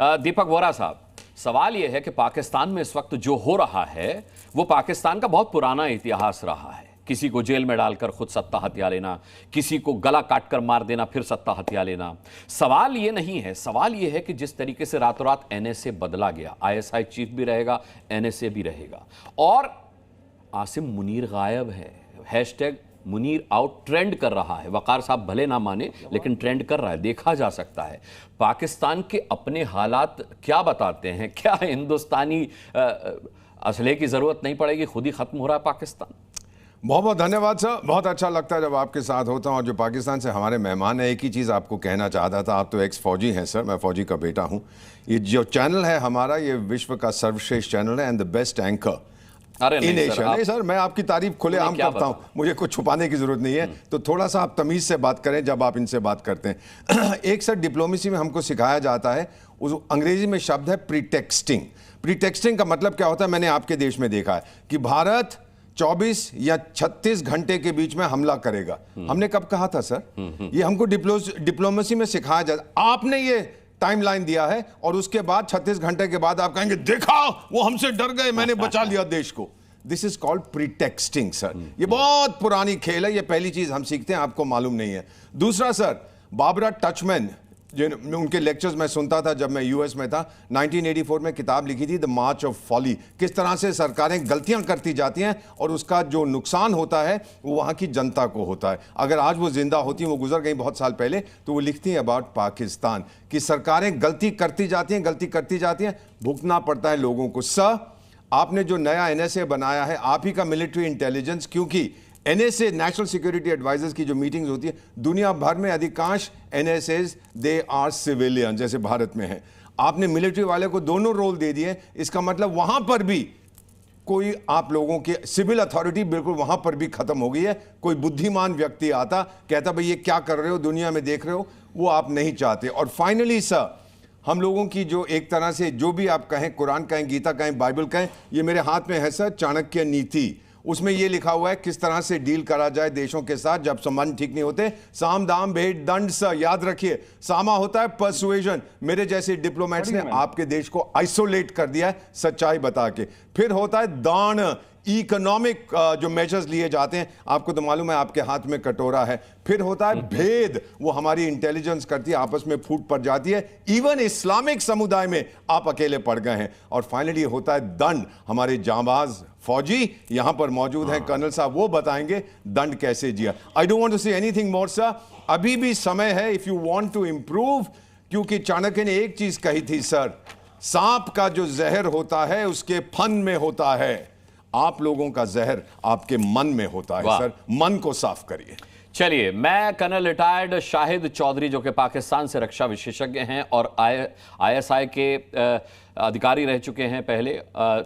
दीपक वोरा साहब, सवाल यह है कि पाकिस्तान में इस वक्त जो हो रहा है वो पाकिस्तान का बहुत पुराना इतिहास रहा है। किसी को जेल में डालकर खुद सत्ता हथिया लेना, किसी को गला काटकर मार देना, फिर सत्ता हथिया लेना। सवाल ये नहीं है, सवाल ये है कि जिस तरीके से रातों रात एनएसए बदला गया, आईएसआई चीफ भी रहेगा, एनएसए भी रहेगा, और आसिम मुनीर गायब है, हैशटैग मुनीर आउट ट्रेंड कर रहा है। वकार साहब भले ना माने, लेकिन ट्रेंड कर रहा है, देखा जा सकता है। पाकिस्तान के अपने हालात क्या बताते हैं? क्या हिंदुस्तानी असले की जरूरत नहीं पड़ेगी, खुद ही खत्म हो रहा है पाकिस्तान? बहुत बहुत धन्यवाद सर, बहुत अच्छा लगता है जब आपके साथ होता हूं। और जो पाकिस्तान से हमारे मेहमान है, एक ही चीज़ आपको कहना चाहता था। आप तो एक्स फौजी हैं सर, मैं फौजी का बेटा हूं। ये जो चैनल है हमारा, ये विश्व का सर्वश्रेष्ठ चैनल है and the best anchor in Asia. नहीं सर, मैं आपकी तारीफ खुलेआम करता हूं, मुझे कुछ छुपाने की जरूरत नहीं है। तो थोड़ा सा आप तमीज़ से बात करें जब आप इनसे बात करते हैं। एक सर डिप्लोमेसी में हमको सिखाया जाता है, उस अंग्रेजी में शब्द है प्रीटेक्स्टिंग। प्रीटेक्स्टिंग का मतलब क्या होता है? मैंने आपके देश में देखा है कि भारत 24 या 36 घंटे के बीच में हमला करेगा। हमने कब कहा था सर? ये हमको डिप्लोमेसी में सिखाया जाता। आपने ये टाइमलाइन दिया है और उसके बाद 36 घंटे के बाद आप कहेंगे देखा वो हमसे डर गए, मैंने बचा लिया देश को। This is called pretexting sir. ये बहुत पुरानी खेल है, ये पहली चीज हम सीखते हैं, आपको मालूम नहीं है। दूसरा सर, बाबरा टचमैन, जिन उनके लेक्चर्स मैं सुनता था जब मैं यूएस में था। 1984 में किताब लिखी थी द मार्च ऑफ फॉली, किस तरह से सरकारें गलतियां करती जाती हैं और उसका जो नुकसान होता है वो वहां की जनता को होता है। अगर आज वो जिंदा होती, वो गुजर गई बहुत साल पहले, तो वो लिखती हैं अबाउट पाकिस्तान कि सरकारें गलती करती जाती हैं, भुगतना पड़ता है लोगों को। सर, आपने जो नया एनएसए बनाया है, आप ही का मिलिट्री इंटेलिजेंस, क्योंकि एनएसए नेशनल सिक्योरिटी एडवाइजर्स की जो मीटिंग्स होती है दुनिया भर में, अधिकांश एनएसएस दे आर सिविलियन, जैसे भारत में है। आपने मिलिट्री वाले को दोनों रोल दे दिए। इसका मतलब वहां पर भी कोई आप लोगों की सिविल अथॉरिटी बिल्कुल वहां पर भी खत्म हो गई है। कोई बुद्धिमान व्यक्ति आता, कहता भाई ये क्या कर रहे हो, दुनिया में देख रहे हो, वो आप नहीं चाहते। और फाइनली सर, हम लोगों की जो एक तरह से जो भी आप कहें, कुरान कहें, गीता कहें, बाइबल कहें, ये मेरे हाथ में है सर, चाणक्य नीति। उसमें यह लिखा हुआ है किस तरह से डील करा जाए देशों के साथ जब संबंध ठीक नहीं होते। साम दाम भेंट दंड सर, याद रखिए। सामा होता है परसुएजन, मेरे जैसे डिप्लोमेट्स ने आपके देश को आइसोलेट कर दिया है सच्चाई बता के। फिर होता है दान, इकोनॉमिक जो मेजर्स लिए जाते हैं, आपको तो मालूम है आपके हाथ में कटोरा है। फिर होता है भेद, वो हमारी इंटेलिजेंस करती है, आपस में फूट पड़ जाती है। इवन इस्लामिक समुदाय में आप अकेले पड़ गए हैं। और फाइनली होता है दंड। हमारे जांबाज फौजी यहां पर मौजूद हैं, कर्नल साहब, वो बताएंगे दंड कैसे जिया। I don't want to say anything more sir, अभी भी समय है if you want to improve. क्योंकि चाणक्य ने एक चीज कही थी सर, सांप का जो जहर होता है उसके फन में होता है, आप लोगों का जहर आपके मन में होता है। सर, मन को साफ करिए। चलिए, मैं कर्नल रिटायर्ड शाहिद चौधरी, जो कि पाकिस्तान से रक्षा विशेषज्ञ हैं और आईएसआई के अधिकारी रह चुके हैं पहले,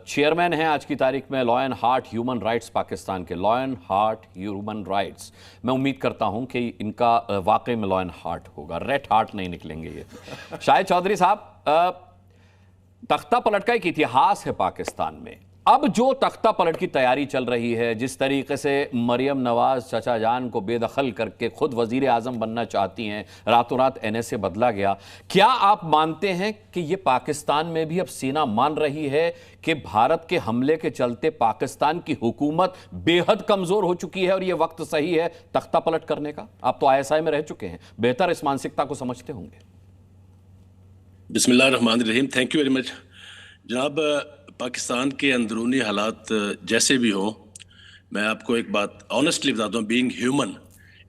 चेयरमैन हैं आज की तारीख में law and heart human rights Pakistan के, law and heart human rights. मैं उम्मीद करता हूं कि इनका वाकई में लॉ एंड हार्ट होगा, रेड हार्ट नहीं निकलेंगे ये। शाहिद चौधरी साहब, तख्ता पलट का एक इतिहास है पाकिस्तान में। अब जो तख्ता पलट की तैयारी चल रही है, जिस तरीके से मरियम नवाज चचा जान को बेदखल करके खुद वजीर आजम बनना चाहती हैं, रातों रात एनएसए बदला गया, क्या आप मानते हैं कि यह पाकिस्तान में भी अब सेना मान रही है कि भारत के हमले के चलते पाकिस्तान की हुकूमत बेहद कमजोर हो चुकी है और यह वक्त सही है तख्ता पलट करने का? आप तो आईएसआई में रह चुके हैं, बेहतर इस मानसिकता को समझते होंगे। बिस्मिल्लाह रहमान रहीम, थैंक यू वेरी मच जनाब। पाकिस्तान के अंदरूनी हालात जैसे भी हो, मैं आपको एक बात ऑनेस्टली बताता हूँ, बीइंग ह्यूमन,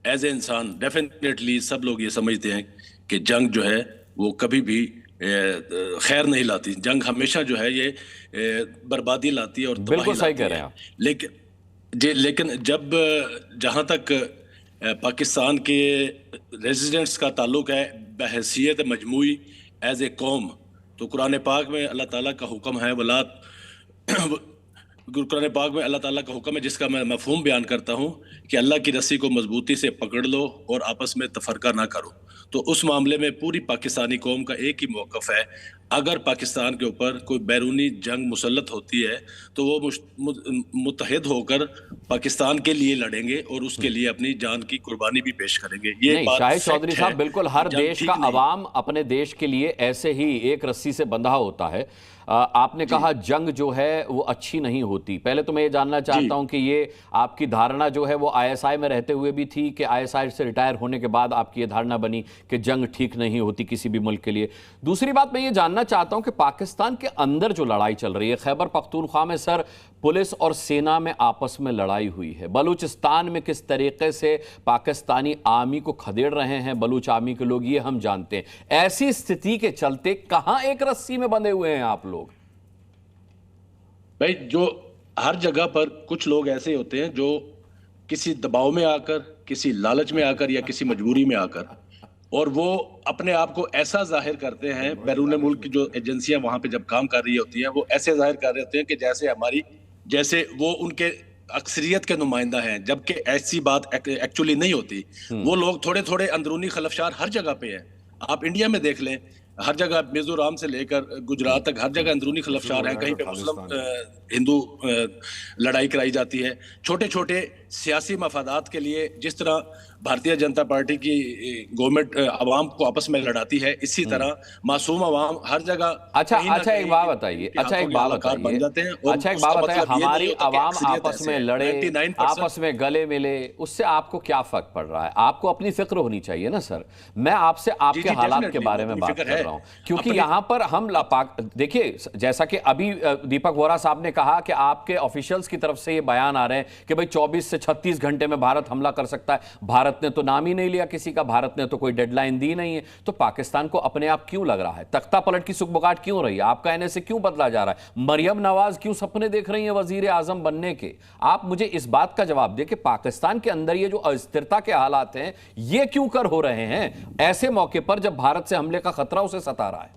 एज ए इंसान, डेफिनेटली सब लोग ये समझते हैं कि जंग जो है वो कभी भी खैर नहीं लाती। जंग हमेशा जो है ये बर्बादी लाती है और बिल्कुल सही कह रहे हैं आप। लेकिन जब जहाँ तक पाकिस्तान के रेजिडेंट्स का ताल्लुक है, बहैसियत मजमूई एज ए कौम, तो कुरान पाक में अल्लाह ताला का हुक्म है, कुरान पाक में अल्लाह ताला का हुक्म है जिसका मैं मफहूम बयान करता हूँ कि अल्लाह की रस्सी को मजबूती से पकड़ लो और आपस में तफरका ना करो। तो उस मामले में पूरी पाकिस्तानी कौम का एक ही मौक़िफ़ है, अगर पाकिस्तान के ऊपर कोई बैरूनी जंग मुसल्लत होती है तो वो मुत्तहिद होकर पाकिस्तान के लिए लड़ेंगे और उसके लिए अपनी जान की कुर्बानी भी पेश करेंगे। ये नहीं बात शाहिद फैक्ट चौधरी है। साहब, बिल्कुल हर जंग देश ठीक का नहीं। अवाम अपने देश के लिए ऐसे ही एक रस्सी से बंधा होता है। आपने कहा जंग जो है वो अच्छी नहीं होती। पहले तो मैं ये जानना चाहता हूं कि ये आपकी धारणा जो है वो आईएसआई में रहते हुए भी थी कि आईएसआई से रिटायर होने के बाद आपकी ये धारणा बनी कि जंग ठीक नहीं होती किसी भी मुल्क के लिए? दूसरी बात मैं ये जानना चाहता हूं कि पाकिस्तान के अंदर जो लड़ाई चल रही है, खैबर पख्तूनख्वा में सर पुलिस और सेना में आपस में लड़ाई हुई है, बलूचिस्तान में किस तरीके से पाकिस्तानी आर्मी को खदेड़ रहे हैं बलूच आर्मी के लोग, ये हम जानते हैं। ऐसी स्थिति के चलते कहां एक रस्सी में बंधे हुए हैं आप लोग? भाई, जो हर जगह पर कुछ लोग ऐसे होते हैं जो किसी दबाव में आकर, किसी लालच में आकर या किसी मजबूरी में आकर, और वो अपने आप को ऐसा जाहिर करते हैं, बैरून मुल्क की जो एजेंसियां वहां पे जब काम कर रही होती हैं वो ऐसे जाहिर कर रहे होते हैं कि जैसे वो उनके अक्सरियत के नुमाइंदा हैं, जबकि ऐसी बात एक्चुअली नहीं होती। वो लोग थोड़े थोड़े अंदरूनी खलफशार हर जगह पे हैं। आप इंडिया में देख लें, हर जगह मिजोरम से लेकर गुजरात तक हर जगह अंदरूनी खलफशार हैं। कहीं पे मुस्लिम हिंदू लड़ाई कराई जाती है। छोटे छोटे सियासी मफादात के लिए जिस तरह भारतीय जनता पार्टी की गवर्नमेंट अवाम को आपस में लड़ाती है, इसी तरह मासूम अवाम हर जगह अच्छा एक बात बताइए, हमारी अवाम आपस में लड़े, आपस में गले मिले, उससे आपको क्या फर्क पड़ रहा है? आपको अपनी फिक्र होनी चाहिए ना सर। मैं आपसे आपके हालात के बारे में बात कर रहा हूं, क्योंकि यहां पर हम देखिए, जैसा कि अभी दीपक वोरा साहब ने कहा कि आपके ऑफिशियल्स की तरफ से ये बयान आ रहे हैं कि भाई 24 से 36 घंटे में भारत हमला कर सकता है। भारत ने तो नाम ही नहीं लिया किसी का, भारत ने तो कोई डेडलाइन दी नहीं है। तो पाकिस्तान को अपने आप क्यों लग रहा है? तख्ता पलट की सुगबुगाहट क्यों रही है? आपका कहने से क्यों बदला जा रहा है? मरियम नवाज क्यों सपने देख रही हैं वजीर आजम बनने के? आप मुझे इस बात का जवाब दें कि पाकिस्तान के अंदर ये जो अस्थिरता के हालात हैं ये क्यों कर हो रहे हैं ऐसे मौके पर जब भारत से हमले का खतरा उसे सता रहा है?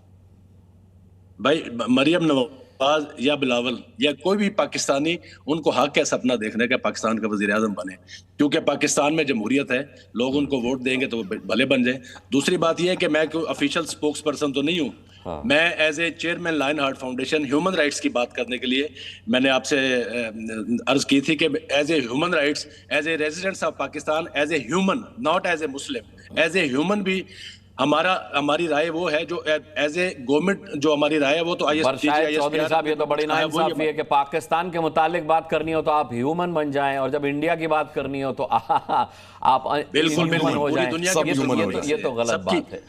भाई, मरियम नवाज या बिलावल या कोई भी पाकिस्तानी, उनको हक है सपना देखने का पाकिस्तान का वजीर आजम बने, क्योंकि पाकिस्तान में जमहूरियत है, लोग उनको वोट देंगे तो वो भले बन जाए। दूसरी बात यह है कि मैं कोई ऑफिशियल स्पोक्स पर्सन तो नहीं हूँ। हाँ। मैं as a chairman Lion Heart Foundation human rights की बात करने के लिए मैंने आपसे अर्ज की थी कि as a human rights, as a residents of Pakistan, as a human, not as a Muslim, as a human भी हमारी राय वो है जो एज ए गवर्नमेंट जो हमारी राय है वो तो चौधरी साहब, ये तो बड़ी नाइंसाफी है कि पाकिस्तान के मुतालिक बात करनी हो तो आप ह्यूमन बन जाएं और जब इंडिया की बात करनी हो तो आप बिल्कुल हो जाएं। ये तो गलत बात है।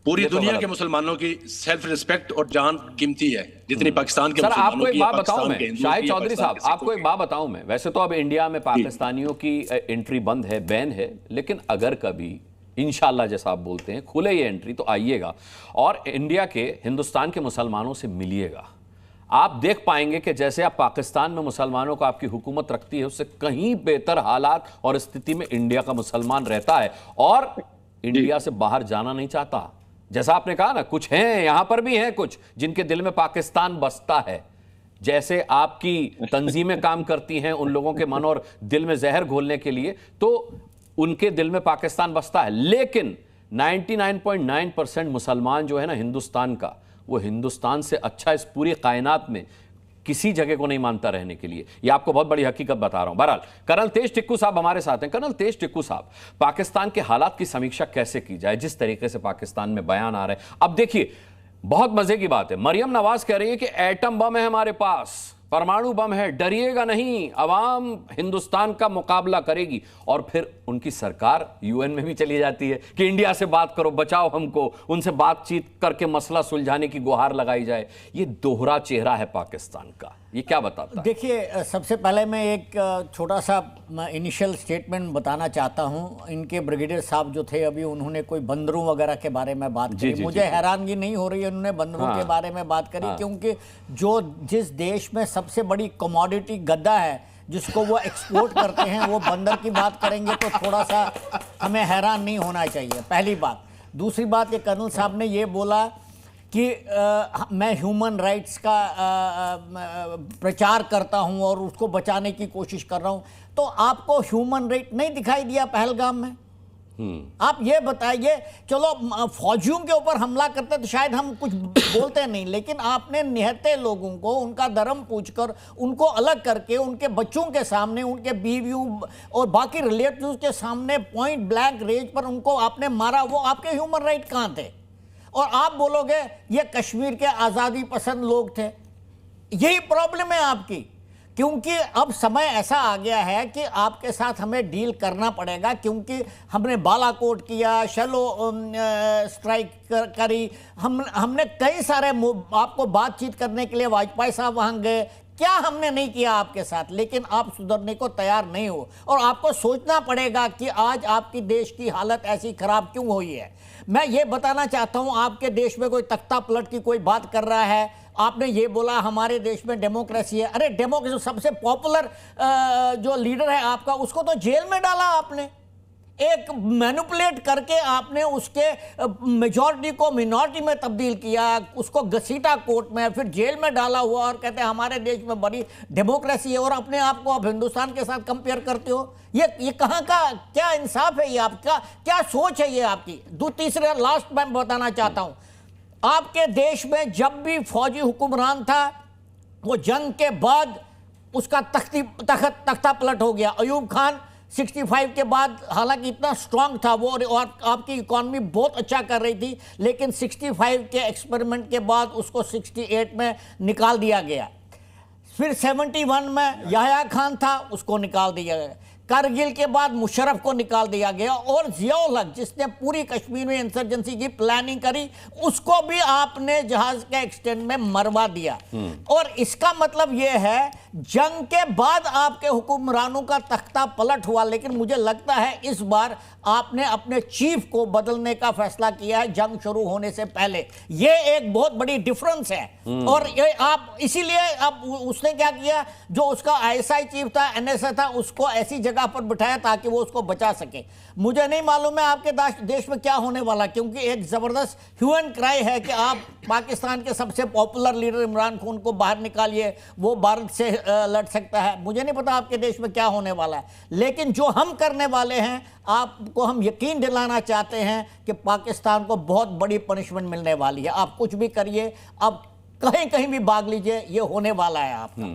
पूरी दुनिया के मुसलमानों की सेल्फ रिस्पेक्ट और जान कीमती है जितनी पाकिस्तान के सर। मुसलमानों आपको एक की। बात बताऊं मैं, शाहिद चौधरी साहब, आपको एक बात बताऊं मैं, वैसे तो अब इंडिया में पाकिस्तानियों की एंट्री बंद है, बैन है, लेकिन अगर कभी इंशाल्लाह जैसा आप बोलते हैं खुले ये एंट्री तो आइएगा और इंडिया के, हिंदुस्तान के मुसलमानों से मिलिएगा। आप देख पाएंगे कि जैसे आप पाकिस्तान में मुसलमानों को आपकी हुकूमत रखती है उससे कहीं बेहतर हालात और स्थिति में इंडिया का मुसलमान रहता है और इंडिया से बाहर जाना नहीं चाहता। जैसा आपने कहा ना, कुछ हैं यहां पर भी हैं कुछ जिनके दिल में पाकिस्तान बसता है। जैसे आपकी तंजीमें काम करती हैं उन लोगों के मन और दिल में जहर घोलने के लिए, तो उनके दिल में पाकिस्तान बसता है। लेकिन 99.9% मुसलमान जो है ना हिंदुस्तान का, वो हिंदुस्तान से अच्छा इस पूरी कायनात में किसी जगह को नहीं मानता रहने के लिए। ये आपको बहुत बड़ी हकीकत बता रहा हूं। बहरहाल, कर्नल तेज टिक्कू साहब हमारे साथ हैं। कर्नल तेज टिक्कू साहब, पाकिस्तान के हालात की समीक्षा कैसे की जाए जिस तरीके से पाकिस्तान में बयान आ रहे हैं? अब देखिए, बहुत मजे की बात है, मरियम नवाज कह रही है कि एटम बम है हमारे पास, परमाणु बम है, डरिएगा नहीं, अवाम हिंदुस्तान का मुकाबला करेगी। और फिर उनकी सरकार यूएन में भी चली जाती है कि इंडिया से बात करो, बचाओ हमको, उनसे बातचीत करके मसला सुलझाने की गुहार लगाई जाए। ये दोहरा चेहरा है पाकिस्तान का, ये क्या बताता है? देखिए, सबसे पहले मैं एक छोटा सा इनिशियल स्टेटमेंट बताना चाहता हूं। इनके ब्रिगेडियर साहब जो थे अभी, उन्होंने कोई बंदरों वगैरह के बारे में बात की। मुझे हैरानगी नहीं हो रही है उन्होंने बंदरों के बारे में बात करी, क्योंकि जिस देश में सबसे बड़ी कमोडिटी गद्दा है जिसको वो एक्सपोर्ट करते हैं, वो बंदर की बात करेंगे तो थोड़ा सा हमें हैरान नहीं होना चाहिए, पहली बात। दूसरी बात, ये कर्नल साहब ने ये बोला कि मैं ह्यूमन राइट्स का प्रचार करता हूं और उसको बचाने की कोशिश कर रहा हूं, तो आपको ह्यूमन राइट नहीं दिखाई दिया पहलगाम में? आप ये बताइए, चलो फौजियों के ऊपर हमला करते तो शायद हम कुछ बोलते नहीं, लेकिन आपने निहत्थे लोगों को उनका धर्म पूछकर उनको अलग करके उनके बच्चों के सामने, उनके बीवियों और बाकी रिलेटिव्स के सामने पॉइंट ब्लैंक रेंज पर उनको आपने मारा। वो आपके ह्यूमन राइट कहाँ थे? और आप बोलोगे ये कश्मीर के आज़ादी पसंद लोग थे। यही प्रॉब्लम है आपकी, क्योंकि अब समय ऐसा आ गया है कि आपके साथ हमें डील करना पड़ेगा, क्योंकि हमने बालाकोट किया, शैलो स्ट्राइक करी, हमने कई सारे आपको बातचीत करने के लिए वाजपेयी साहब वहाँ गए, क्या हमने नहीं किया आपके साथ, लेकिन आप सुधरने को तैयार नहीं हो। और आपको सोचना पड़ेगा कि आज आपकी देश की हालत ऐसी खराब क्यों हुई है। मैं ये बताना चाहता हूँ, आपके देश में कोई तख्ता पलट की कोई बात कर रहा है। आपने ये बोला हमारे देश में डेमोक्रेसी है। अरे डेमोक्रेसी, सबसे पॉपुलर जो लीडर है आपका, उसको तो जेल में डाला आपने। एक मैनिपुलेट करके आपने उसके मेजॉरिटी को मिनॉरिटी में तब्दील किया, उसको घसीटा कोर्ट में, फिर जेल में डाला हुआ, और कहते हैं हमारे देश में बड़ी डेमोक्रेसी है, और अपने आप को आप हिंदुस्तान के साथ कंपेयर करते हो। ये कहाँ का क्या इंसाफ है? ये आपका क्या सोच है ये आपकी? तीसरे लास्ट मैं बताना चाहता हूँ, आपके देश में जब भी फौजी हुक्मरान था, वो जंग के बाद उसका तख्ता पलट हो गया। अयूब खान 65 के बाद हालांकि इतना स्ट्रांग था वो, और आपकी इकॉनमी बहुत अच्छा कर रही थी, लेकिन 65 के एक्सपेरिमेंट के बाद उसको 68 में निकाल दिया गया। फिर 71 में याह्या खान था, उसको निकाल दिया गया। कारगिल के बाद मुशर्रफ को निकाल दिया गया, और जियाउल हक जिसने पूरी कश्मीर में इंसर्जेंसी की प्लानिंग करी, उसको भी आपने जहाज के एक्सटेंड में मरवा दिया। और इसका मतलब यह है जंग के बाद आपके हुक्मरानों का तख्ता पलट हुआ, लेकिन मुझे लगता है इस बार आपने अपने चीफ को बदलने का फैसला किया है जंग शुरू होने से पहले। यह एक बहुत बड़ी डिफरेंस है। और ये आप इसीलिए अब उसने क्या किया, जो उसका आईएसआई चीफ था, एनएसए था, उसको ऐसी जगह पर बिठाया ताकि वो उसको बचा सके। मुझे नहीं मालूम है आपके देश में क्या होने वाला, क्योंकि एक जबरदस्त ह्यू एंड क्राई है कि आप पाकिस्तान के सबसे पॉपुलर लीडर इमरान खान को बाहर निकालिए, वो भारत से लड़ सकता है। मुझे नहीं पता आपके देश में क्या होने वाला है, लेकिन जो हम करने वाले हैं, आपको हम यकीन दिलाना चाहते हैं कि पाकिस्तान को बहुत बड़ी पनिशमेंट मिलने वाली है। आप कुछ भी करिए, अब कहीं कहीं भी भाग लीजिए, ये होने वाला है आपका।